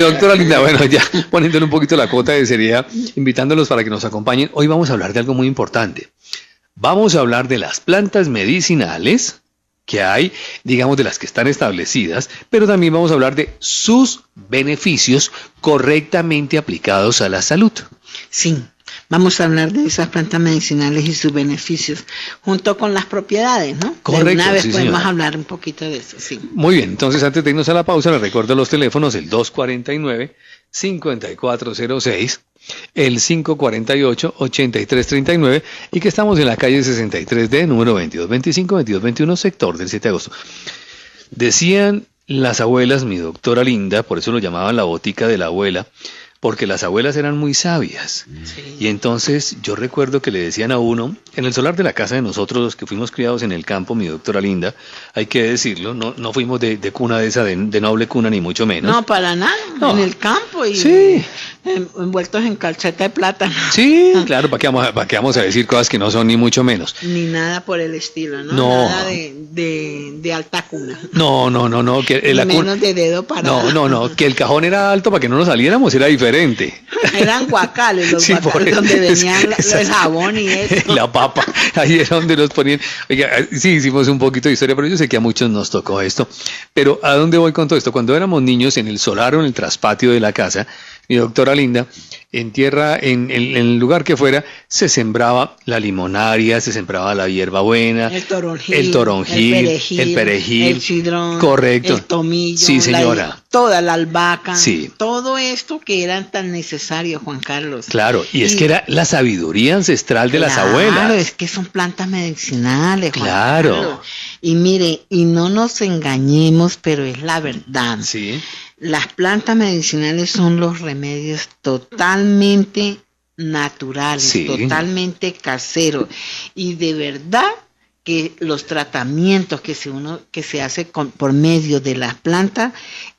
Doctora Linda, bueno, ya poniéndole un poquito la cuota de seriedad, invitándolos para que nos acompañen. Hoy vamos a hablar de algo muy importante. Vamos a hablar de las plantas medicinales que hay, digamos, de las que están establecidas, pero también vamos a hablar de sus beneficios correctamente aplicados a la salud. Sí, vamos a hablar de esas plantas medicinales y sus beneficios, junto con las propiedades, ¿no? Correcto, de una vez sí, podemos señora. hablar un poquito de eso, sí. Muy bien, entonces antes de irnos a la pausa, les recuerdo los teléfonos, el 249-5406, el 548-8339 y que estamos en la calle 63D, número 2225-2221, sector del 7 de agosto. Decían las abuelas, mi doctora Linda, por eso lo llamaban la botica de la abuela, porque las abuelas eran muy sabias. Sí. Y entonces yo recuerdo que le decían a uno, en el solar de la casa de nosotros, los que fuimos criados en el campo, mi doctora Linda, hay que decirlo, no fuimos de cuna de esa, de noble cuna, ni mucho menos. No, para nada, No. en el campo y Sí. envueltos en calceta de plátano. Sí, claro, ¿para qué vamos a decir cosas que no son ni mucho menos? Ni nada por el estilo, ¿no? No. Nada de alta cuna. No, que Ni la cuna... menos de dedo para... No, que el cajón era alto para que no nos saliéramos, era diferente. Eran guacales, los Sí, por guacales eso. donde venían Esa- el jabón y eso. La papa, ahí era donde nos ponían. Oiga, sí, hicimos un poquito de historia, pero yo sé que a muchos nos tocó esto. Pero ¿a dónde voy con todo esto? Cuando éramos niños, en el solar o en el traspatio de la casa, mi doctora Linda, en tierra, en el lugar que fuera, se sembraba la limonaria, se sembraba la hierbabuena, El toronjil, el perejil, el cidrón, correcto. el tomillo, Sí, señora. toda la albahaca, Sí. todo esto que eran tan necesarios, Juan Carlos. Claro, y es que era la sabiduría ancestral de las Claro, abuelas. es que son plantas medicinales, Juan Claro. Carlos. Y mire, y no nos engañemos, pero es la verdad. Sí, Las plantas medicinales son los remedios totalmente naturales, Sí. totalmente caseros. Y de verdad que los tratamientos que se hace por medio de las plantas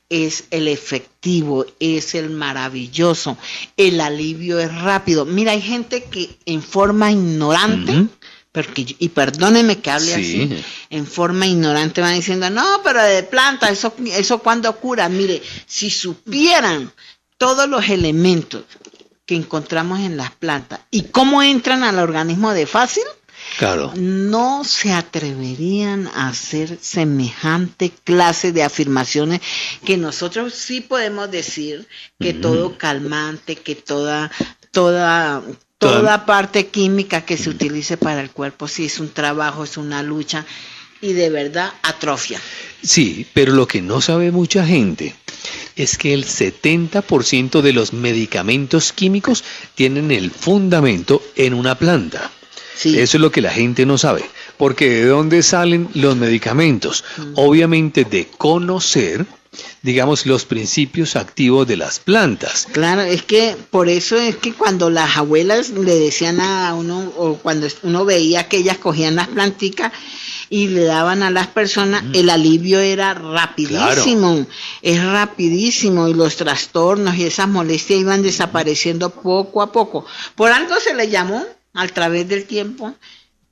es el efectivo, es el maravilloso, el alivio es rápido. Mira, hay gente que en forma ignorante, Ujú. y perdónenme que hable Sí. así, en forma ignorante van diciendo, no, pero de planta, eso cuando cura. Mire, si supieran todos los elementos que encontramos en las plantas y cómo entran al organismo de fácil, claro. no se atreverían a hacer semejante clase de afirmaciones que nosotros sí podemos decir que todo calmante, que toda parte química que se utilice para el cuerpo, sí es un trabajo, es una lucha y de verdad atrofia. Sí, pero lo que no sabe mucha gente es que el 70% de los medicamentos químicos tienen el fundamento en una planta. Sí. Eso es lo que la gente no sabe. Porque ¿de dónde salen los medicamentos? Obviamente de conocer, digamos, los principios activos de las plantas. Claro, es que por eso es que cuando las abuelas le decían a uno, o cuando uno veía que ellas cogían las planticas y le daban a las personas, el alivio era rapidísimo, es rapidísimo, y los trastornos y esas molestias iban desapareciendo poco a poco. Por algo se le llamó, a través del tiempo,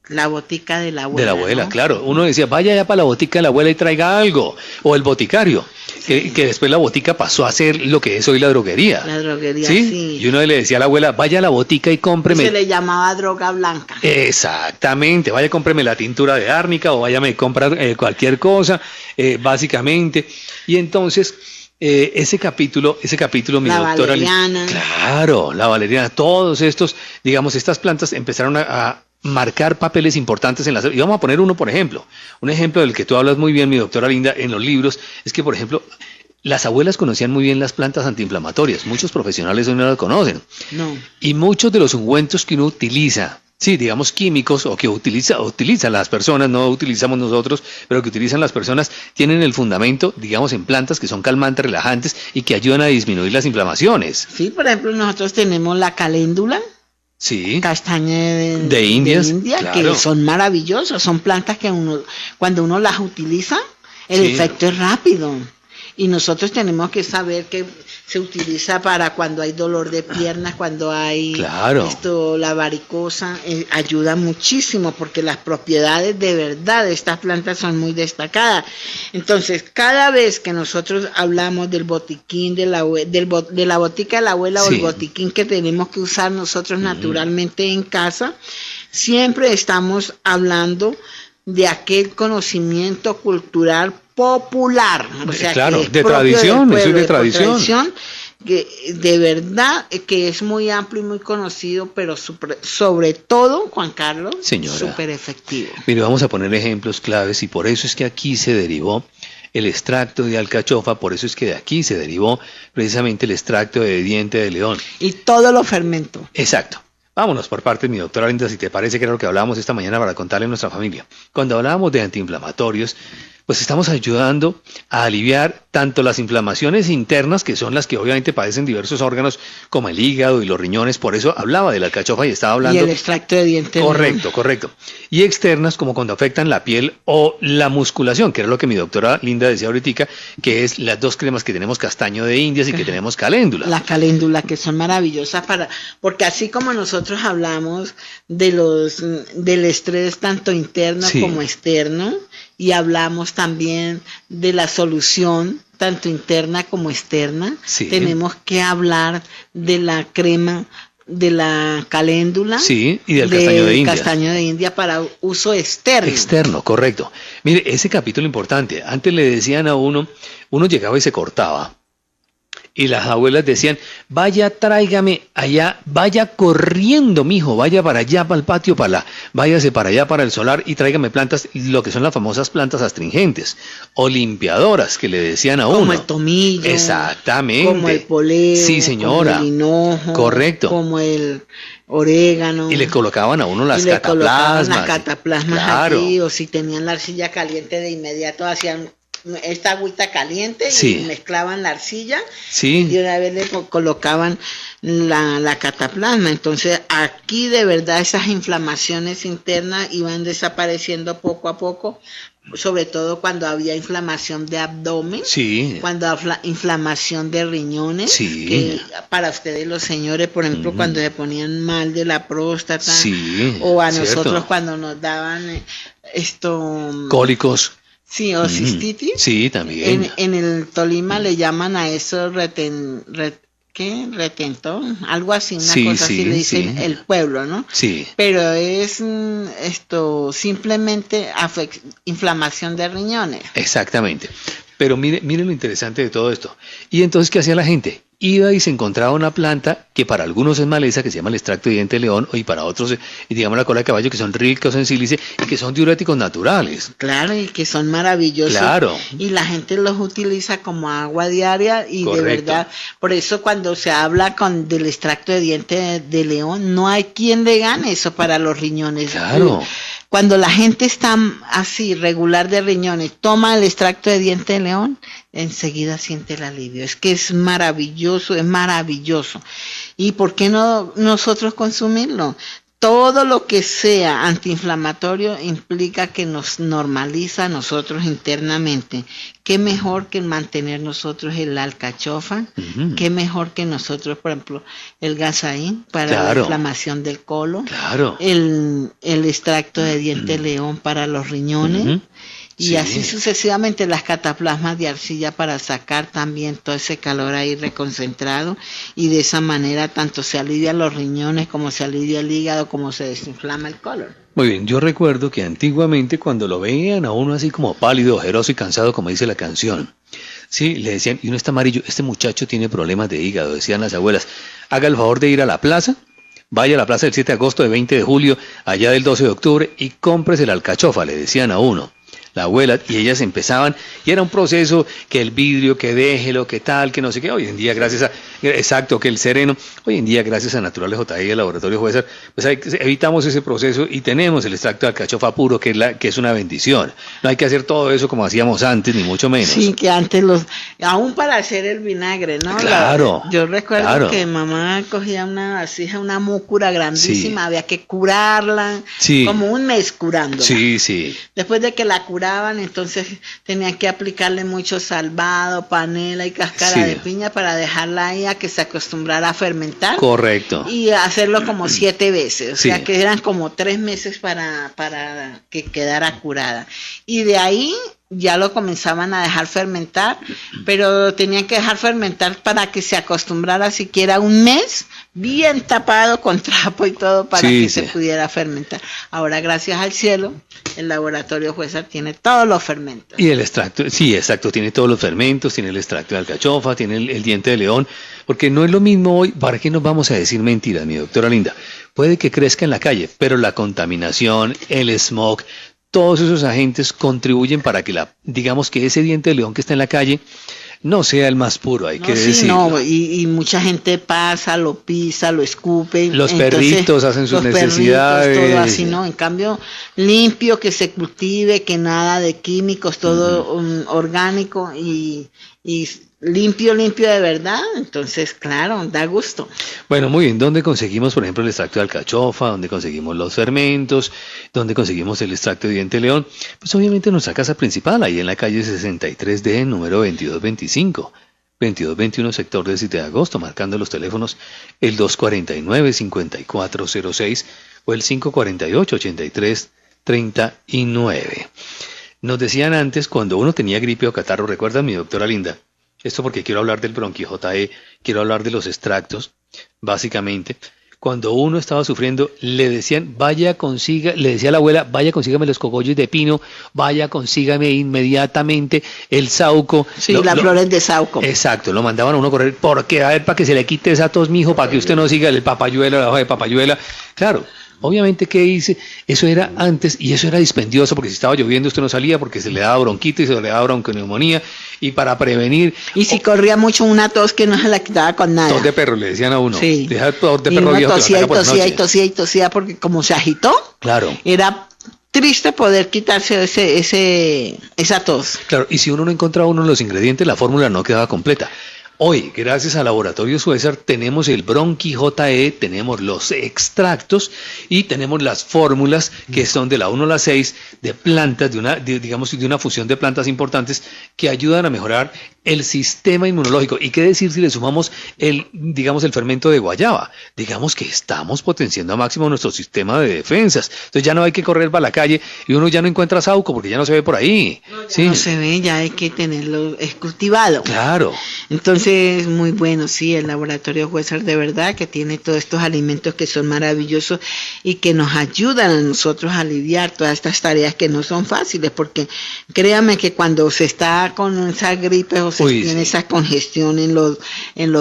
la botica de la abuela. De la abuela, ¿no? claro. Uno decía, vaya ya para la botica de la abuela y traiga algo. O el boticario, que después la botica pasó a ser lo que es hoy la droguería. La droguería, ¿Sí? sí. Y uno le decía a la abuela, vaya a la botica y cómpreme. Se le llamaba droga blanca. Exactamente, vaya cómpreme la tintura de árnica o váyame a comprar cualquier cosa, básicamente. Y entonces, ese capítulo, mi La doctora... valeriana. Claro, la valeriana, todos estos, digamos, estas plantas empezaron a marcar papeles importantes en la salud. Y vamos a poner uno, por ejemplo, un ejemplo del que tú hablas muy bien, mi doctora Linda, en los libros, es que, por ejemplo, las abuelas conocían muy bien las plantas antiinflamatorias, muchos profesionales hoy no las conocen. No. Y muchos de los ungüentos que uno utiliza, sí, digamos químicos, o que utilizan las personas, no utilizamos nosotros, pero que utilizan las personas, tienen el fundamento, digamos, en plantas que son calmantes, relajantes y que ayudan a disminuir las inflamaciones. Sí, por ejemplo, nosotros tenemos la caléndula, Sí, castaña De Indias, India, claro. que son maravillosas, son plantas que cuando uno las utiliza, el Sí. efecto es rápido. Y nosotros tenemos que saber que se utiliza para cuando hay dolor de piernas, cuando hay la varicosa, ayuda muchísimo porque las propiedades de verdad de estas plantas son muy destacadas. Entonces, cada vez que nosotros hablamos del botiquín de la botica de la abuela o el botiquín que tenemos que usar nosotros naturalmente en casa, siempre estamos hablando de aquel conocimiento cultural popular, o sea, claro, que de tradición, eso es de tradición, que de verdad que es muy amplio y muy conocido, pero sobre todo, Juan Carlos, súper efectivo. Mire, vamos a poner ejemplos claves y por eso es que aquí se derivó el extracto de alcachofa, por eso es que de aquí se derivó precisamente el extracto de diente de león. Y todo lo fermento. Exacto. Vámonos por parte, mi doctora Linda, si te parece que era lo que hablábamos esta mañana para contarle a nuestra familia. Cuando hablábamos de antiinflamatorios, pues estamos ayudando a aliviar tanto las inflamaciones internas, que son las que obviamente padecen diversos órganos, como el hígado y los riñones, por eso hablaba de la alcachofa y estaba hablando... Y el extracto de diente. Correcto. Y externas, como cuando afectan la piel o la musculación, que era lo que mi doctora Linda decía ahorita, que es las dos cremas que tenemos, castaño de indias y que tenemos caléndula. La caléndula, que son maravillosas porque así como nosotros hablamos del estrés tanto interno como externo, y hablamos también de la solución tanto interna como externa, tenemos que hablar de la crema de la caléndula y del castaño de India para uso externo. Externo, correcto. Mire, ese capítulo importante, antes le decían a uno llegaba y se cortaba. Y las abuelas decían, vaya, tráigame allá, vaya corriendo, mijo, vaya para allá, para el patio, váyase para allá, para el solar y tráigame plantas, lo que son las famosas plantas astringentes o limpiadoras que le decían a uno. Como el tomillo. Exactamente. Como el poleo. Sí, señora. Como el hinojo. Correcto. Como el orégano. Y le colocaban a uno las cataplasmas. Claro. Aquí, o si tenían la arcilla caliente de inmediato hacían esta agüita caliente y mezclaban la arcilla y una vez le colocaban la cataplasma. Entonces aquí de verdad esas inflamaciones internas iban desapareciendo poco a poco, sobre todo cuando había inflamación de abdomen, cuando había inflamación de riñones, que para ustedes los señores, por ejemplo, cuando se ponían mal de la próstata, o a nosotros cuando nos daban cólicos. Sí, o cistitis. Sí, también. En el Tolima le llaman a eso retentor, algo así, una cosa así le dicen el pueblo, ¿no? Sí. Pero es simplemente inflamación de riñones. Exactamente. Pero mire lo interesante de todo esto. Y entonces, ¿qué hacía la gente? Iba y se encontraba una planta que para algunos es maleza, que se llama el extracto de diente de león, y para otros, digamos, la cola de caballo, que son ricos en sílice y que son diuréticos naturales. Claro, y que son maravillosos. Claro. Y la gente los utiliza como agua diaria y de verdad, por eso cuando se habla del extracto de diente de león, no hay quien le gane eso para los riñones. Claro. Cuando la gente está así, regular de riñones, toma el extracto de diente de león, enseguida siente el alivio. Es que es maravilloso, es maravilloso. ¿Y por qué no nosotros consumirlo? Todo lo que sea antiinflamatorio implica que nos normaliza a nosotros internamente. ¿Qué mejor que mantener nosotros el alcachofa? ¿Qué mejor que nosotros, por ejemplo, el gazaín para la inflamación del colon? El extracto de diente de león para los riñones. Y así sucesivamente las cataplasmas de arcilla para sacar también todo ese calor ahí reconcentrado, y de esa manera tanto se alivian los riñones como se alivia el hígado como se desinflama el colon. Muy bien, yo recuerdo que antiguamente cuando lo veían a uno así como pálido, ojeroso y cansado, como dice la canción, le decían, y uno está amarillo, este muchacho tiene problemas de hígado, decían las abuelas, haga el favor de ir a la plaza, vaya a la plaza del 7 de agosto, de 20 de julio, allá del 12 de octubre y cómprese la alcachofa, le decían a uno. La abuela, y ellas empezaban, y era un proceso que el vidrio, que déjelo, que tal, que no sé qué. Hoy en día, que el sereno, hoy en día, gracias a Naturales J.I. y el Laboratorio Juezar, pues evitamos ese proceso y tenemos el extracto de alcachofa puro, que es una bendición. No hay que hacer todo eso como hacíamos antes, ni mucho menos. Sí, que antes aún para hacer el vinagre, ¿no? Claro. Yo recuerdo que mamá cogía una múcura grandísima, había que curarla, como un mes curándola. Sí. Después de que la curaba, demoraban, entonces tenían que aplicarle mucho salvado, panela y cáscara de piña para dejarla ahí a que se acostumbrara a fermentar. Correcto. Y hacerlo como 7 veces, o sea que eran como 3 meses para que quedara curada. Y de ahí ya lo comenzaban a dejar fermentar, pero tenían que dejar fermentar para que se acostumbrara siquiera un mes, bien tapado con trapo y todo para que se pudiera fermentar. Ahora, gracias al cielo, el laboratorio Huézar tiene todos los fermentos. Y el extracto, sí, exacto, tiene todos los fermentos, tiene el extracto de alcachofa, tiene el diente de león, porque no es lo mismo hoy. ¿Para qué nos vamos a decir mentiras, mi doctora linda? Puede que crezca en la calle, pero la contaminación, el smog, todos esos agentes contribuyen para que digamos que ese diente de león que está en la calle no sea el más puro, hay que decirlo. No, y mucha gente pasa, lo pisa, lo escupe. Los perritos hacen sus necesidades. Todo así, ¿no? En cambio, limpio, que se cultive, que nada de químicos, todo orgánico y limpio de verdad, entonces claro, da gusto. Bueno, muy bien, ¿dónde conseguimos por ejemplo el extracto de alcachofa? ¿Dónde conseguimos los fermentos? ¿Dónde conseguimos el extracto de diente de león? Pues obviamente en nuestra casa principal, ahí en la calle 63D, número 2225, 2221, sector del 7 de agosto, marcando los teléfonos el 249-5406 o el 548-8339. Nos decían antes, cuando uno tenía gripe o catarro, ¿recuerdan, mi doctora linda? Esto porque quiero hablar del bronquio-JE, quiero hablar de los extractos, básicamente. Cuando uno estaba sufriendo, le decían, le decía a la abuela, vaya, consígame los cogollos de pino, vaya, consígame inmediatamente el sauco. Sí, las flores de sauco. Exacto, lo mandaban a uno a correr, porque a ver, para que se le quite esa tos, mijo, para que usted no siga el papayuela, la hoja de papayuela. Claro. Obviamente, ¿qué hice? Eso era antes y eso era dispendioso porque si estaba lloviendo usted no salía porque se le daba bronquitis, se le daba bronconeumonía y para prevenir... Y si corría mucho una tos que no se la quitaba con nada. Tos de perro, le decían a uno. Sí. Deja tos de perro viejo. Tosía porque como se agitó, claro, era triste poder quitarse esa tos. Claro, y si uno no encontraba uno de los ingredientes, la fórmula no quedaba completa. Hoy, gracias a Laboratorios Huézar, tenemos el bronquio-JE, tenemos los extractos y tenemos las fórmulas que son de la 1 a la 6 de plantas, de una fusión de plantas importantes que ayudan a mejorar el sistema inmunológico. ¿Y qué decir si le sumamos el fermento de guayaba? Digamos que estamos potenciando a máximo nuestro sistema de defensas. Entonces ya no hay que correr para la calle y uno ya no encuentra sauco porque ya no se ve por ahí. No se ve, ya hay que tenerlo cultivado. Claro. Entonces, muy bueno, sí, el Laboratorio Huézar de verdad que tiene todos estos alimentos que son maravillosos y que nos ayudan a nosotros a aliviar todas estas tareas que no son fáciles, porque créame que cuando se está con esa gripe o se tiene esa congestión en los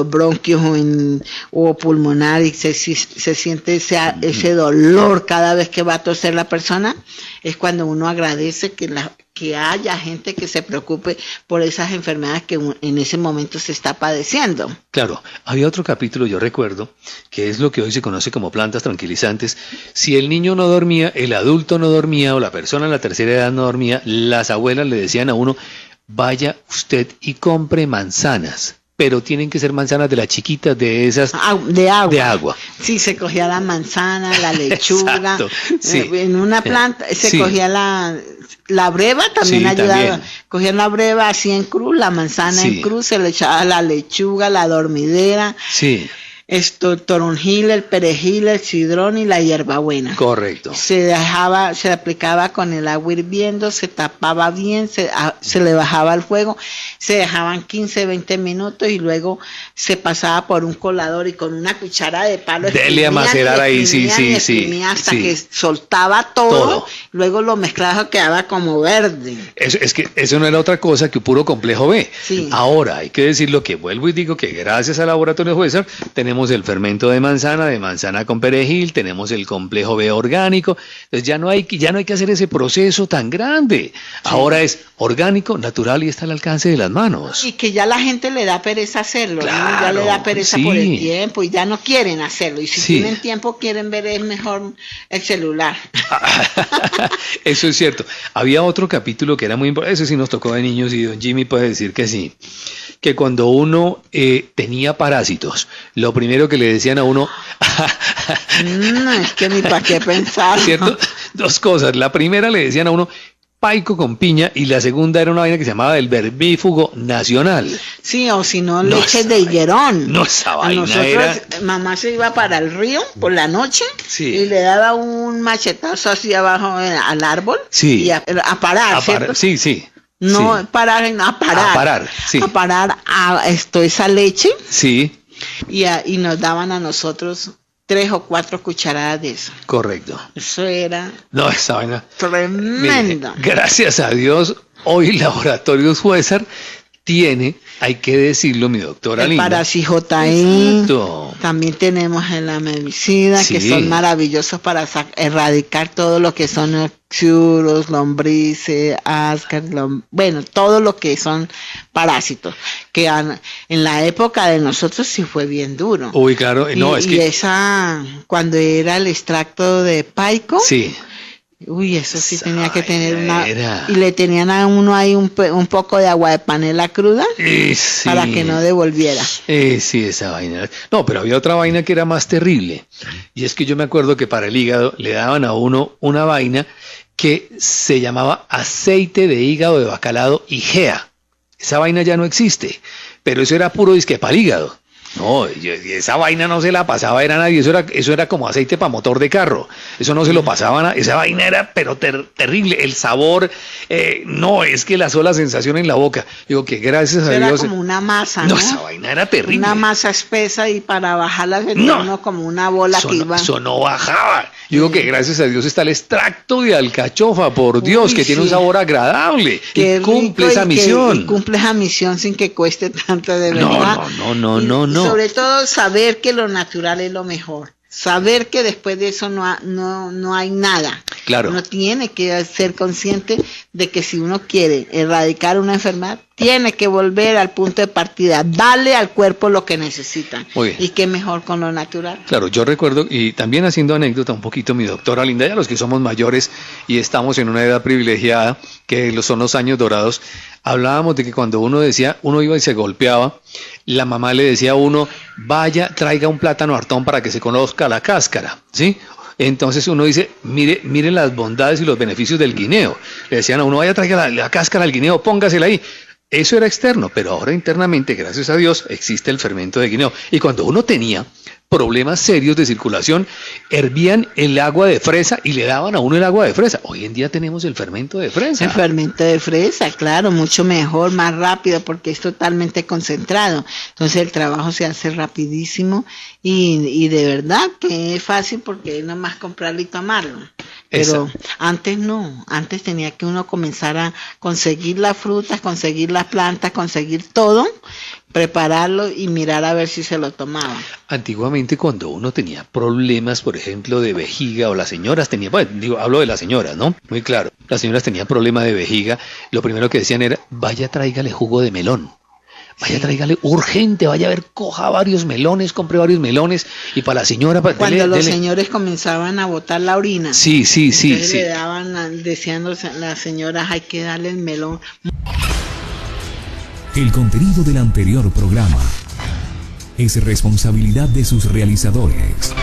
bronquios o pulmonar y se siente ese dolor cada vez que va a toser la persona, es cuando uno agradece que haya gente que se preocupe por esas enfermedades que en ese momento se está padeciendo. Claro, había otro capítulo, yo recuerdo, que es lo que hoy se conoce como plantas tranquilizantes. Si el niño no dormía, el adulto no dormía o la persona en la tercera edad no dormía, las abuelas le decían a uno, vaya usted y compre manzanas. Pero tienen que ser manzanas de las chiquitas, de esas... De agua. De agua. Sí, se cogía la manzana, la lechuga. Exacto, sí. En una planta se cogía la breva, también ayudaba. También. Cogían la breva así en cruz, la manzana en cruz, se le echaba la lechuga, la dormidera. Sí. Toronjil, el perejil, el cidrón y la hierbabuena. Correcto. Se aplicaba con el agua hirviendo, se tapaba bien, se le bajaba el fuego, se dejaban 15, 20 minutos y luego se pasaba por un colador y con una cuchara de palo dele a macerar ahí, sí. Hasta que soltaba todo, luego lo mezclaba, quedaba como verde. Es que eso no era otra cosa que puro complejo B. Sí. Ahora, hay que decirlo que vuelvo y digo que gracias al Laboratorio Huézar tenemos el fermento de manzana con perejil, tenemos el complejo B orgánico, entonces ya no hay que hacer ese proceso tan grande. Sí. Ahora es orgánico, natural y está al alcance de las manos. Y que ya la gente le da pereza hacerlo, claro, ¿no? Ya le da pereza por el tiempo y ya no quieren hacerlo. Y si tienen tiempo quieren ver es mejor el celular. Eso es cierto. Había otro capítulo que era muy importante, ese sí nos tocó de niños y don Jimmy puede decir que sí, que cuando uno tenía parásitos, lo primero que le decían a uno... es que ni para qué pensar. ¿Cierto? Dos cosas. La primera le decían a uno, paico con piña y la segunda era una vaina que se llamaba el vermífugo nacional. Sí, o si no, leche de higuerón. No, esa A vaina nosotros, era... mamá se iba para el río por la noche Sí. y le daba un machetazo así abajo al árbol Sí. y a parar, ¿cierto? Sí, sí. No Sí. parar, a parar. A parar, sí. A parar esa leche Sí, y nos daban a nosotros 3 o 4 cucharadas de eso. correcto. Eso era No, esa vaina... Mire, tremendo. gracias a Dios, hoy Laboratorios Huesar tiene, hay que decirlo, mi doctora El linda. Parasi-JI. Exacto. También tenemos el amemicida, que Sí. son maravillosos para erradicar todo lo que son churros, lombrices, ascas, bueno, todo lo que son parásitos. Que en la época de nosotros sí fue bien duro. Uy, claro, no, es y que... esa, cuando era el extracto de paico, Sí, uy, eso sí Esa tenía que tener vaina era. y le tenían a uno ahí un poco de agua de panela cruda sí. para que no devolviera. Sí, esa vaina. No, pero había otra vaina que era más terrible. Y es que yo me acuerdo que para el hígado le daban a uno una vaina que se llamaba aceite de hígado de bacalao IGEA. Esa vaina ya no existe, pero eso era puro disque para el hígado. No, esa vaina no se la pasaba a nadie, eso era como aceite para motor de carro, eso no se lo pasaban esa vaina era pero terrible, el sabor, no, es que la sola sensación en la boca, digo que gracias a Era Dios, como una masa, no, ¿no? esa vaina era terrible, Una masa espesa y para bajarla se No. uno como una bola eso, que iba. eso no bajaba, digo que gracias a Dios está el extracto de alcachofa, por Dios, Uy, que tiene un sí. sabor agradable, Qué y cumple rico esa misión. y cumple esa misión sin que cueste tanto, de No, verdad. no. Y sobre todo saber que lo natural es lo mejor. Saber que después de eso no hay nada. Claro. Uno tiene que ser consciente de que si uno quiere erradicar una enfermedad, tiene que volver al punto de partida, darle al cuerpo lo que necesita. Muy bien. Y qué mejor con lo natural. Claro, yo recuerdo, y también haciendo anécdota un poquito, mi doctora linda, ya los que somos mayores y estamos en una edad privilegiada, que son los años dorados, hablábamos de que cuando uno iba y se golpeaba, la mamá le decía a uno, vaya, traiga un plátano hartón para que se conozca la cáscara, ¿sí? Entonces uno dice, mire las bondades y los beneficios del guineo. Le decían a uno, vaya, traiga la cáscara del guineo, póngasela ahí. Eso era externo, pero ahora internamente, gracias a Dios, existe el fermento de guineo. Y cuando uno tenía problemas serios de circulación, hervían el agua de fresa y le daban a uno el agua de fresa. Hoy en día tenemos el fermento de fresa. El fermento de fresa, claro, mucho mejor, más rápido, porque es totalmente concentrado. Entonces el trabajo se hace rapidísimo y de verdad que es fácil porque es nomás comprarlo y tomarlo. Pero antes no, antes tenía que uno comenzar a conseguir las frutas, conseguir las plantas, conseguir todo, prepararlo y mirar a ver si se lo tomaba. Antiguamente cuando uno tenía problemas, por ejemplo, de vejiga, o las señoras tenían, bueno, hablo de las señoras, ¿no? Muy claro, las señoras tenían problemas de vejiga, lo primero que decían era, vaya, tráigale jugo de melón. Vaya, tráigale urgente, vaya a ver, coja varios melones, compre varios melones, y para la señora... Cuando los señores comenzaban a botar la orina. Sí. Le daban, decían las señoras, hay que darle el melón. El contenido del anterior programa es responsabilidad de sus realizadores.